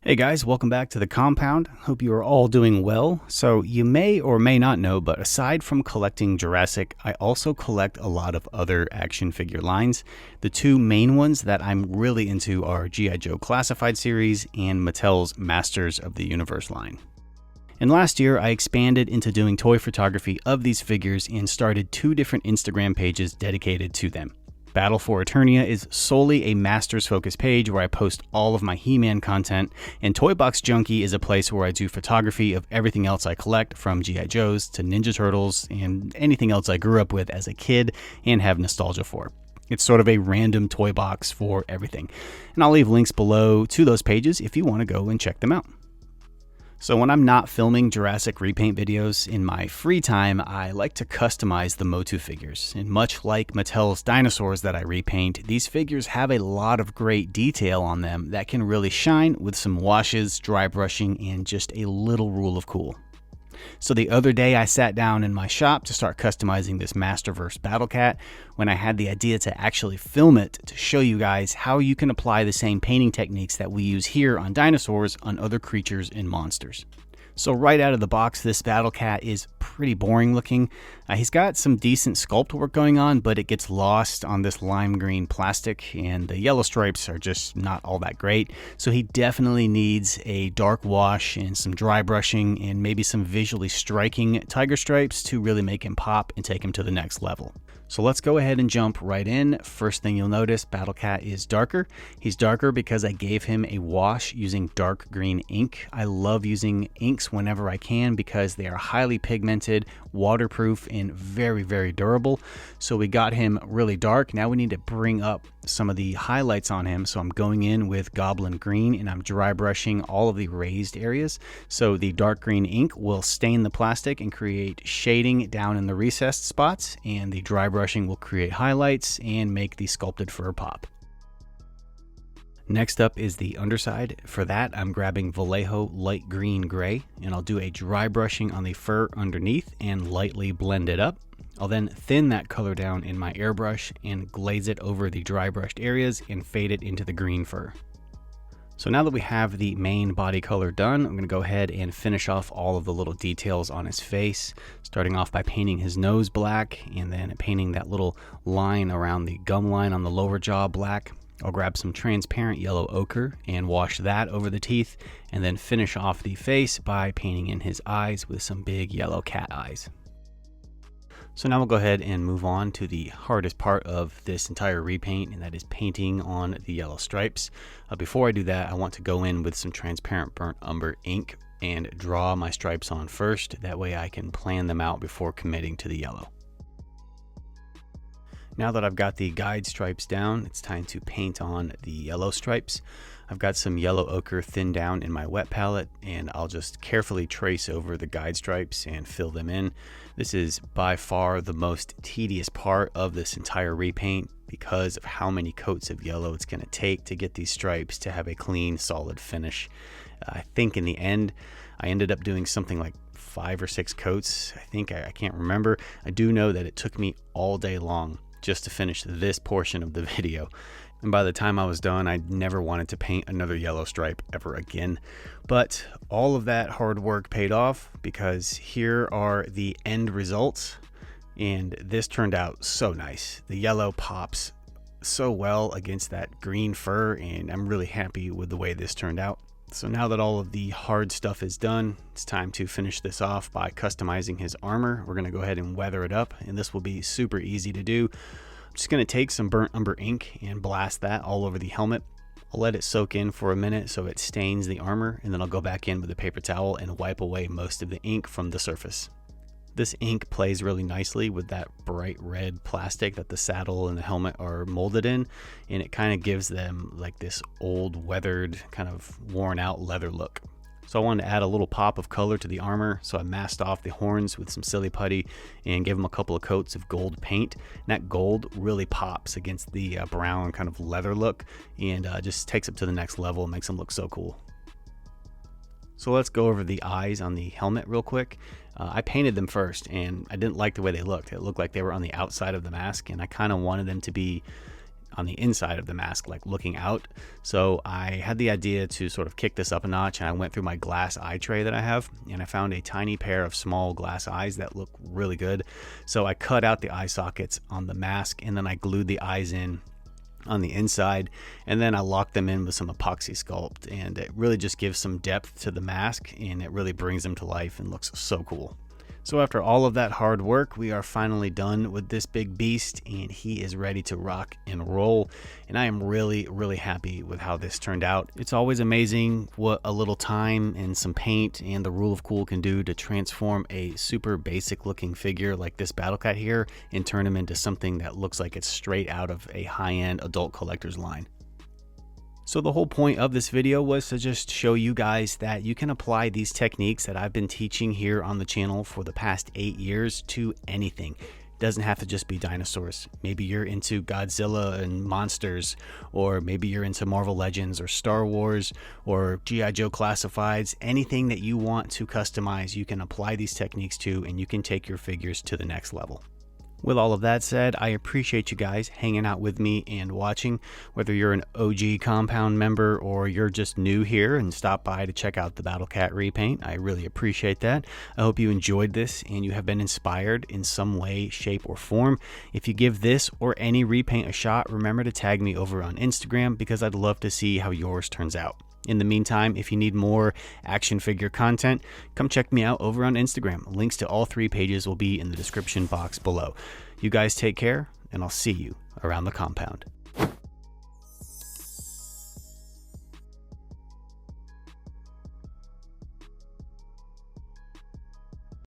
Hey guys, welcome back to the compound. Hope you are all doing well. So you may or may not know, but aside from collecting Jurassic, I also collect a lot of other action figure lines. The two main ones that I'm really into are G.I. Joe Classified series and Mattel's Masters of the Universe line. And last year, I expanded into doing toy photography of these figures and started 2 different Instagram pages dedicated to them. Battle for Eternia is solely a Masters focused page where I post all of my He-Man content, and Toy Box Junkie is a place where I do photography of everything else I collect, from G.I. Joes to Ninja Turtles and anything else I grew up with as a kid and have nostalgia for. It's sort of a random toy box for everything. And I'll leave links below to those pages if you want to go and check them out. So when I'm not filming Jurassic repaint videos in my free time, I like to customize the Motu figures. And much like Mattel's dinosaurs that I repaint, these figures have a lot of great detail on them that can really shine with some washes, dry brushing, and just a little rule of cool. So the other day I sat down in my shop to start customizing this Masterverse Battle Cat when I had the idea to actually film it to show you guys how you can apply the same painting techniques that we use here on dinosaurs on other creatures and monsters. So right out of the box, this Battle Cat is pretty boring looking. He's got some decent sculpt work going on, but it gets lost on this lime green plastic, and the yellow stripes are just not all that great. So he definitely needs a dark wash and some dry brushing and maybe some visually striking tiger stripes to really make him pop and take him to the next level. So let's go ahead and jump right in. First thing you'll notice, Battle Cat is darker. He's darker because I gave him a wash using dark green ink. I love using inks whenever I can because they are highly pigmented, waterproof, and very, very durable. So we got him really dark. Now we need to bring up some of the highlights on him. So I'm going in with Goblin Green and I'm dry brushing all of the raised areas. So the dark green ink will stain the plastic and create shading down in the recessed spots, and the dry brushing will create highlights and make the sculpted fur pop. Next up is the underside. For that, I'm grabbing Vallejo Light Green Gray, and I'll do a dry brushing on the fur underneath and lightly blend it up. I'll then thin that color down in my airbrush and glaze it over the dry brushed areas and fade it into the green fur. So now that we have the main body color done, I'm going to go ahead and finish off all of the little details on his face, starting off by painting his nose black and then painting that little line around the gum line on the lower jaw black. I'll grab some transparent yellow ochre and wash that over the teeth, and then finish off the face by painting in his eyes with some big yellow cat eyes. So now we'll go ahead and move on to the hardest part of this entire repaint, and that is painting on the yellow stripes. Before I do that, I want to go in with some transparent burnt umber ink and draw my stripes on first. That way I can plan them out before committing to the yellow. Now that I've got the guide stripes down, it's time to paint on the yellow stripes. I've got some yellow ochre thinned down in my wet palette, and I'll just carefully trace over the guide stripes and fill them in. This is by far the most tedious part of this entire repaint because of how many coats of yellow it's going to take to get these stripes to have a clean, solid finish. I think in the end, I ended up doing something like 5 or 6 coats. I can't remember. I do know that it took me all day long just to finish this portion of the video. And by the time I was done, I never wanted to paint another yellow stripe ever again. But all of that hard work paid off because here are the end results. And this turned out so nice. The yellow pops so well against that green fur, and I'm really happy with the way this turned out. So now that all of the hard stuff is done, it's time to finish this off by customizing his armor. We're going to go ahead and weather it up, and this will be super easy to do. I'm just going to take some burnt umber ink and blast that all over the helmet. I'll let it soak in for a minute so it stains the armor, and then I'll go back in with a paper towel and wipe away most of the ink from the surface. This ink plays really nicely with that bright red plastic that the saddle and the helmet are molded in, and it kind of gives them like this old, weathered, kind of worn out leather look. So I wanted to add a little pop of color to the armor, so I masked off the horns with some silly putty and gave them a couple of coats of gold paint. And that gold really pops against the brown kind of leather look, and just takes it to the next level and makes them look so cool. So let's go over the eyes on the helmet real quick. I painted them first, and I didn't like the way they looked. It looked like they were on the outside of the mask, and I kind of wanted them to be on the inside of the mask, like looking out. So I had the idea to sort of kick this up a notch, and I went through my glass eye tray that I have, and I found a tiny pair of small glass eyes that look really good. So I cut out the eye sockets on the mask, and then I glued the eyes in on the inside, and then I locked them in with some epoxy sculpt, and it really just gives some depth to the mask, and it really brings them to life and looks so cool. So after all of that hard work, we are finally done with this big beast, and he is ready to rock and roll. And I am really, really happy with how this turned out. It's always amazing what a little time and some paint and the rule of cool can do to transform a super basic looking figure like this Battle Cat here and turn him into something that looks like it's straight out of a high-end adult collector's line. So the whole point of this video was to just show you guys that you can apply these techniques that I've been teaching here on the channel for the past 8 years to anything. It doesn't have to just be dinosaurs. Maybe you're into Godzilla and monsters, or maybe you're into Marvel Legends or Star Wars or G.I. Joe classifieds. Anything that you want to customize, you can apply these techniques to, and you can take your figures to the next level. With all of that said, I appreciate you guys hanging out with me and watching. Whether you're an OG Compound member or you're just new here and stop by to check out the Battle Cat repaint, I really appreciate that. I hope you enjoyed this and you have been inspired in some way, shape, or form. If you give this or any repaint a shot, remember to tag me over on Instagram, because I'd love to see how yours turns out. In the meantime, if you need more action figure content, come check me out over on Instagram. Links to all 3 pages will be in the description box below. You guys take care, and I'll see you around the compound.